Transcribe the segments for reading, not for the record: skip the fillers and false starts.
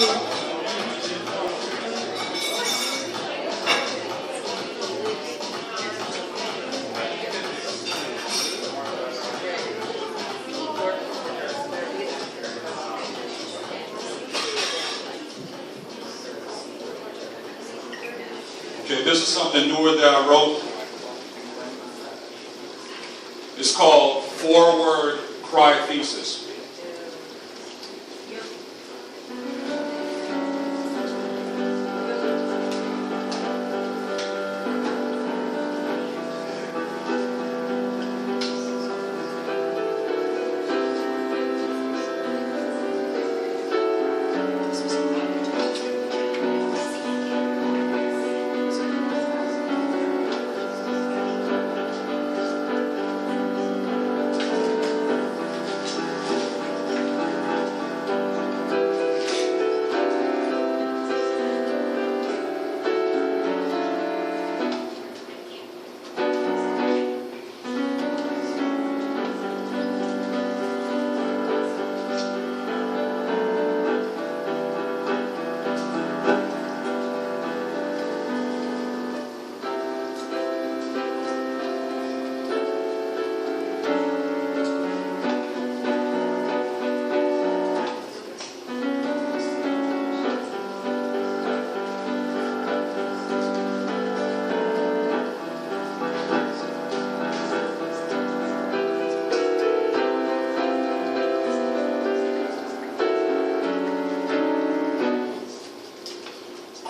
Okay, this is something newer that I wrote. It's called Forward Cry Thesis.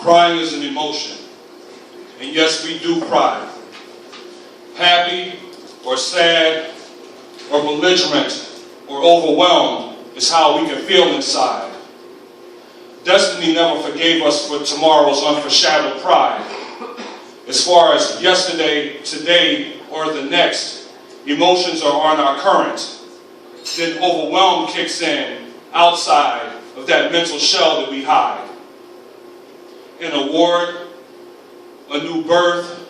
Crying is an emotion, and yes, we do cry. Happy or sad or belligerent or overwhelmed is how we can feel inside. Destiny never forgave us for tomorrow's unforeshadowed pride. As far as yesterday, today, or the next, emotions are on our current. Then overwhelm kicks in outside of that mental shell that we hide. An award, a new birth,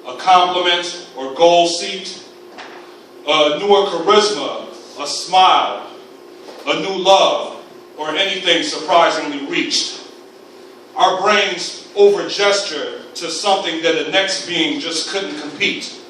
a compliment or gold seat, a newer charisma, a smile, a new love, or anything surprisingly reached. Our brains over-gesture to something that the next being just couldn't compete.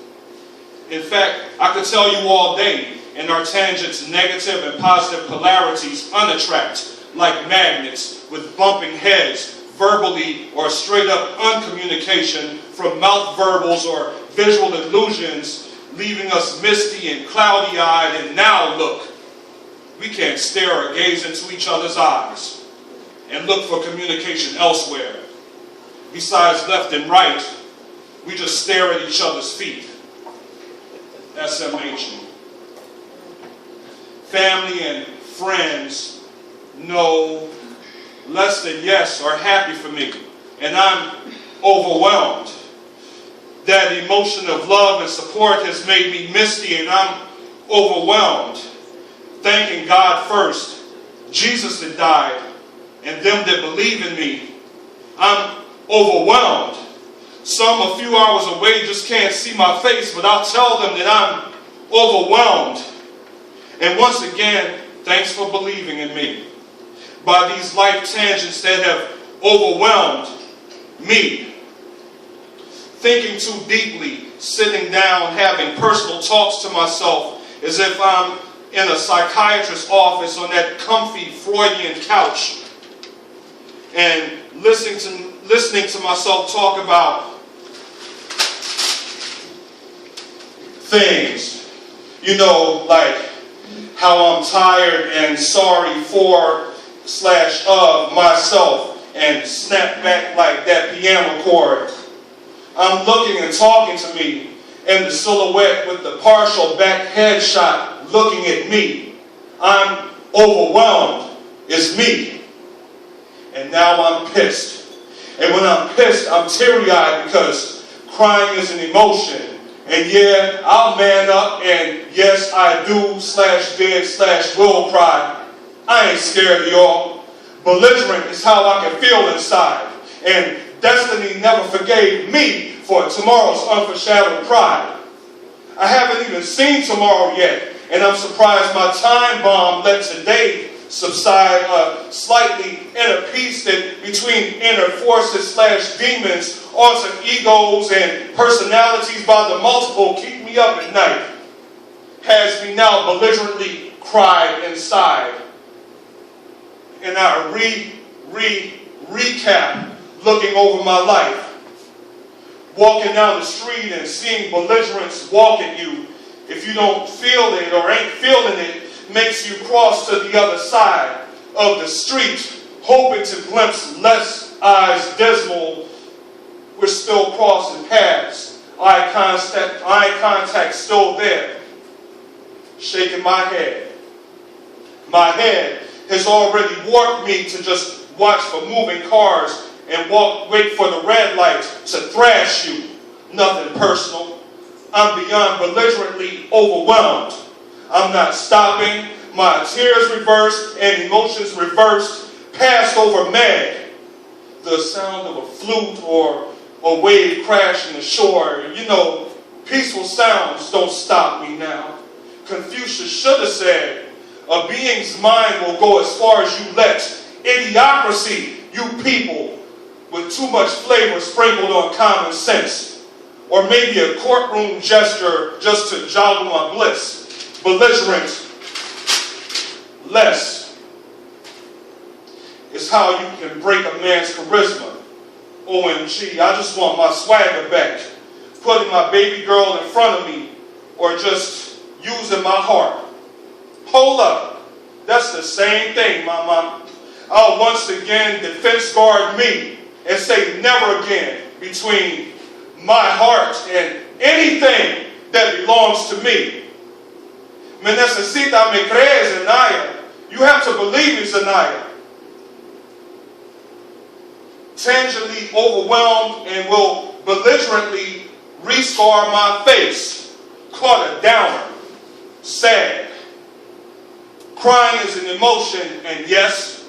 In fact, I could tell you all day, and our tangents, negative and positive polarities unattract like magnets with bumping heads, verbally or straight up uncommunication from mouth verbals or visual illusions, leaving us misty and cloudy-eyed. And now look, we can't stare or gaze into each other's eyes and look for communication elsewhere. Besides left and right, we just stare at each other's feet. SMH. Family and friends know less than yes are happy for me, and I'm overwhelmed. That emotion of love and support has made me misty, and I'm overwhelmed. Thanking God first, Jesus that died, and them that believe in me. I'm overwhelmed. Some a few hours away just can't see my face, but I'll tell them that I'm overwhelmed. And once again, thanks for believing in me. By these life tangents that have overwhelmed me. Thinking too deeply, sitting down, having personal talks to myself as if I'm in a psychiatrist's office on that comfy Freudian couch and listening to myself talk about things, like how I'm tired and sorry for / of myself and snap back like that piano chord. I'm looking and talking to me and the silhouette with the partial back headshot looking at me. I'm overwhelmed. It's me. And now I'm pissed. And when I'm pissed, I'm teary-eyed because crying is an emotion. And yeah, I'll man up and yes, I do /did /will cry. I ain't scared of y'all. Belligerent is how I can feel inside. And destiny never forgave me for tomorrow's unforeshadowed pride. I haven't even seen tomorrow yet, and I'm surprised my time bomb let today subside slightly inner peace that between inner forces / demons, alter egos and personalities by the multiple keep me up at night, has me now belligerently cried inside. And I recap looking over my life, walking down the street and seeing belligerents walk at you. If you don't feel it or ain't feeling it, makes you cross to the other side of the street, hoping to glimpse less eyes dismal. We're still crossing paths. Eye contact still there. Shaking my head. My head has already warped me to just watch for moving cars and wait for the red light to thrash you. Nothing personal. I'm beyond belligerently overwhelmed. I'm not stopping. My tears reversed and emotions reversed, passed over mad. The sound of a flute or a wave crashing ashore. You know, peaceful sounds don't stop me now. Confucius should have said, a being's mind will go as far as you let. Idiocracy, you people, with too much flavor sprinkled on common sense. Or maybe a courtroom gesture just to joggle my bliss. Belligerent, less is how you can break a man's charisma. OMG, I just want my swagger back. Putting my baby girl in front of me or just using my heart. Hold up, that's the same thing, mama. I'll once again defense guard me and say never again between my heart and anything that belongs to me. Me necesita, me crees, Anaya. You have to believe in Anaya. Tangibly overwhelmed and will belligerently rescar my face. Caught a downer. Sad. Crying is an emotion, and yes,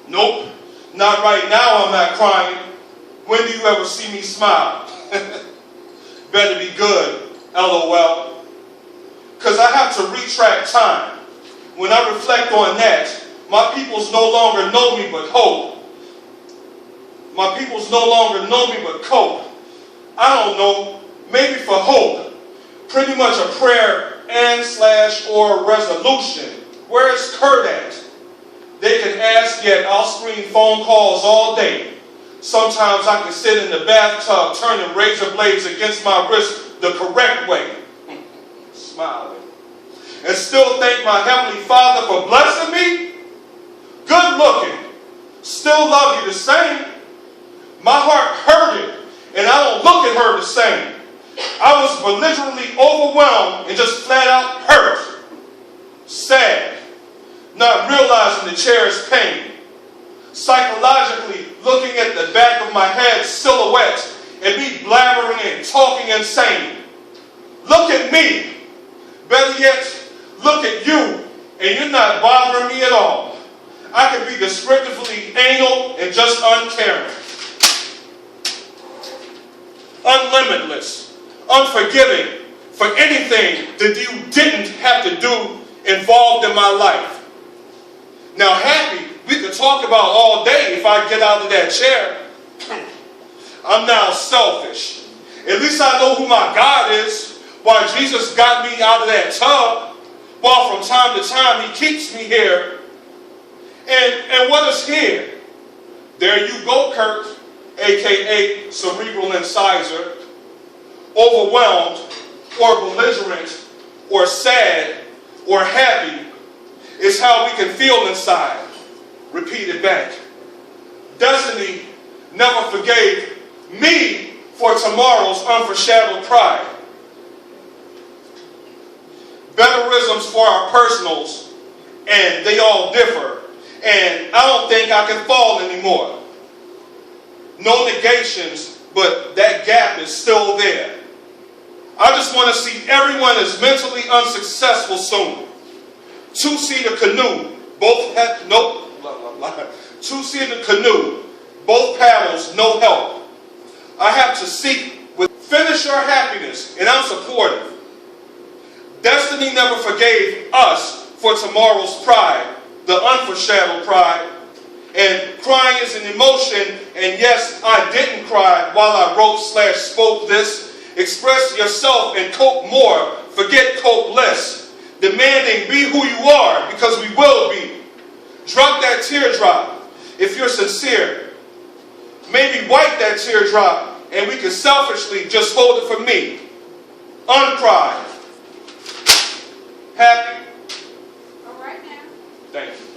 nope, not right now I'm not crying. When do you ever see me smile? Better be good, LOL. Because I have to retract time. When I reflect on that, my peoples no longer know me but hope. My peoples no longer know me but cope. I don't know, maybe for hope. Pretty much a prayer and / or resolution. Where's Kurt at? They can ask, yet I'll screen phone calls all day. Sometimes I can sit in the bathtub turning razor blades against my wrist the correct way. Smiling. And still thank my Heavenly Father for blessing me. Good looking. Still love you the same. My heart hurted and I don't look at her the same. I was belligerently overwhelmed and just flat out hurt. Sad. Not realizing the cherished pain. Psychologically looking at the back of my head silhouette and me blabbering and talking insane. Look at me. Better yet, look at you, and you're not bothering me at all. I can be descriptively anal and just uncaring. Unlimitless, unforgiving for anything that you didn't have to do involved in my life. Now happy, we could talk about all day if I get out of that chair. I'm now selfish. At least I know who my God is. Why Jesus got me out of that tub, while from time to time he keeps me here. And what is here? There you go, Kurt, a.k.a. Cerebral Incisor, overwhelmed or belligerent or sad or happy is how we can feel inside. Repeat it back. Destiny never forgave me for tomorrow's unforeshadowed pride. Betterisms for our personals, and they all differ, and I don't think I can fall anymore. No negations, but that gap is still there. I just want to see everyone as mentally unsuccessful soon. Two-seater canoe, both have, nope, two-seater canoe, both paddles, no help. I have to seek with finish your happiness, and I'm supportive. Destiny never forgave us for tomorrow's pride. the unforeshadowed pride. And crying is an emotion, and yes, I didn't cry while I wrote/spoke this. Express yourself and cope more, forget cope less. Demanding be who you are, because we will be. Drop that teardrop if you're sincere. Maybe wipe that teardrop, and we can selfishly just hold it for me. Uncried. Happy? All right now. Thank you.